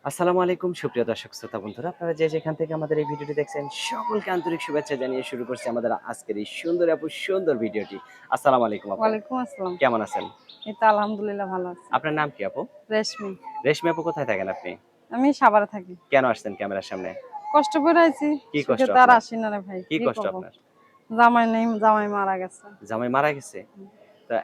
আসসালামু আলাইকুম সুপ্রিয় দর্শক শ্রোতা বন্ধুরা, আপনারা যে যেখান থেকে আমাদের এই ভিডিওটি দেখছেন সকলকে আন্তরিক শুভেচ্ছা জানিয়ে শুরু করছি আমাদের আজকের এই সুন্দর আপু সুন্দর ভিডিওটি। আসসালামু আলাইকুম আপু। ওয়ালাইকুম আসসালাম। কেমন আছেন? এই তো আলহামদুলিল্লাহ ভালো আছি। আপনার নাম কি আপু? রেশমি। রেশমি আপু, কোথায় থাকেন আপনি? আমি সাভারে থাকি। কেন আসছেন ক্যামেরার সামনে? কষ্ট করে আইছি। কি সুখে কষ্ট তো আর আপনার? আসি না রে ভাই। কি কি কষ্ট করব? আপনার? জামাই নেই, জামাই মারা গেছে। জামাই মারা গেছে? তা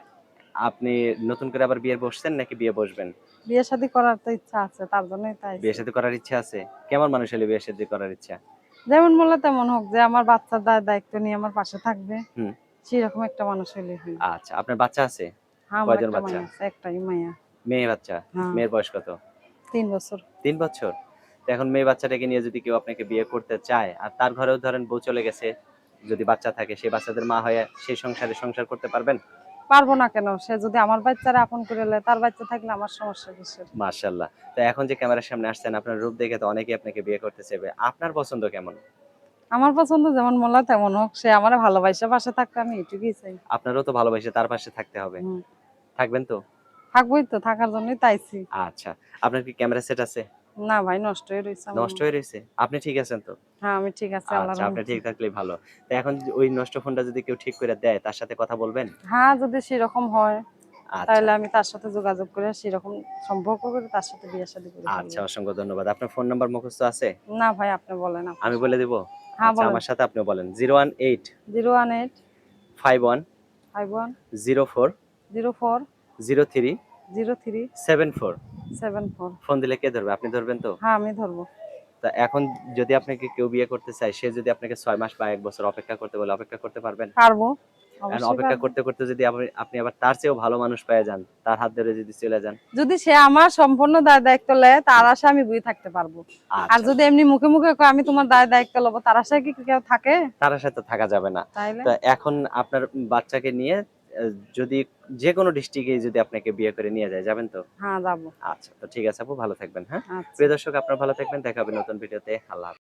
আপনি নতুন করে আবার বিয়ে বসছেন নাকি বিয়ে বসবেন? বিয়ে শাদী করার তো ইচ্ছা আছে। তার জন্যই তো বিয়ে আইছি। শাদী করার ইচ্ছা আছে? কেমন মানুষ হলে বিয়ে শাদী করার ইচ্ছা? যেমন বললে তেমন হোক, যে আমার বাচ্চার দায়িত্ব নিয়ে আমার পাশে থাকবে। হুম। সেরকম একটা মানুষ হইলে হয়। আচ্ছা, আপনার বাচ্চা আছে? হ্যাঁ, আমার কয়জন একটা বাচ্চা? মাইয়া আছে। একটাই মাইয়া। মেয়ে বাচ্চা? হ্যাঁ, মেয়ের বয়স কত? ৩ বছর। ৩ বছর? তো এখন মেয়ে বাচ্চাটাকে নিয়ে যদি কেউ আপনাকে বিয়ে করতে চায়, আর তার ঘরেও ধরেন বউ চলে গেছে, যদি বাচ্চা থাকে, সেই বাচ্চাদের মা হয়ে সেই সংসারে সংসার করতে পারবেন? পারব না কেন? সে যদি আমার বাচ্চারে আপন করে লয়, তার বাচ্চা থাকলে আমার সমস্যা কিসের? মাশাআল্লাহ। তো এখন যে ক্যামেরার সামনে আসছেন, আপনার রূপ দেখে তো অনেকেই আপনাকে বিয়ে করতে চাইবে। আপনার পছন্দ কেমন? আমার পছন্দ যেমন মোল্লা তেমন হোক। সে আমারে ভালোবাইসা পাশে থাকবে, আমি এটুকুই চাই। আপনারও তো ভালোবাসে তার পাশে থাকতে হবে। হুম। থাকবেন তো? থাকবোই তো, থাকার জন্যই তো আইছি। আচ্ছা। আপনার কি ক্যামেরা সেট আছে? না ভাই, নষ্ট হয়ে রইছে আমার নষ্ট হয়ে মোবাইল। রইছে? আপনি ঠিক আছেন তো? হ্যাঁ, আমি ঠিক আছি আল্লাহর আচ্ছা, আপনি রহমতে। ঠিক থাকলেই ভালো। তো এখন ওই নষ্ট ফোনটা যদি কেউ ঠিক করে দেয়, তার সাথে কথা বলবেন? হ্যাঁ, যদি সেরকম হয় আচ্ছা। তাহলে আমি তার সাথে যোগাযোগ করে সেরকম সম্পর্ক করে তার সাথে বিয়ে শাদী করে আচ্ছা, ফেলবো। অসংখ্য ধন্যবাদ। আপনার ফোন নাম্বার মুখস্থ আছে? না ভাই, আপনি বলেন আপনার। আমি বলে দিব? হ্যাঁ আচ্ছা, বলেন। আমার সাথে আপনিও বলেন। 018 018 51 51 04 04 03 03 74। 74। ফোন দিলে কে ধরবে? আপনি ধরবেন তো? হ্যাঁ, আমি ধরবো। তা এখন যদি আপনাকে কেউ বিয়ে করতে চায়, সে যদি আপনাকে ৬ মাস বা ১ বছর অপেক্ষা করতে বলে, অপেক্ষা করতে পারবেন? পারবো, এখন অবশ্যই অপেক্ষা পারবো। করতে, করতে যদি আপনি আবার তার চেয়েও ভালো মানুষ পেয়ে যান, তার হাত ধরে যদি চলে যান? যদি সে আমার সম্পূর্ণ দায়িত্ব নেয়, তার আশা আমি বুঝে থাকতে পারবো। আর আচ্ছা, যদি এমনি মুখে মুখে কয় আমি তোমার দায়িত্ব লবো, তার আশায় কি কেউ থাকে? তার সাথে থাকা যাবে না। তাইলে তো এখন আপনার বাচ্চাকে নিয়ে আ যদি যেকোনো ডিস্ট্রিক্টে যদি আপনাকে বিয়ে করে নিয়ে যায়, যাবেন তো? হ্যাঁ, যাবো। আচ্ছা, তো ঠিক আছে আপু, ভালো থাকবেন, হ্যাঁ? আচ্ছা। প্রিয় দর্শক, আপনারা ভালো থাকবেন। দেখা হবে নতুন ভিডিওতে। আল্লাহ হাফেজ।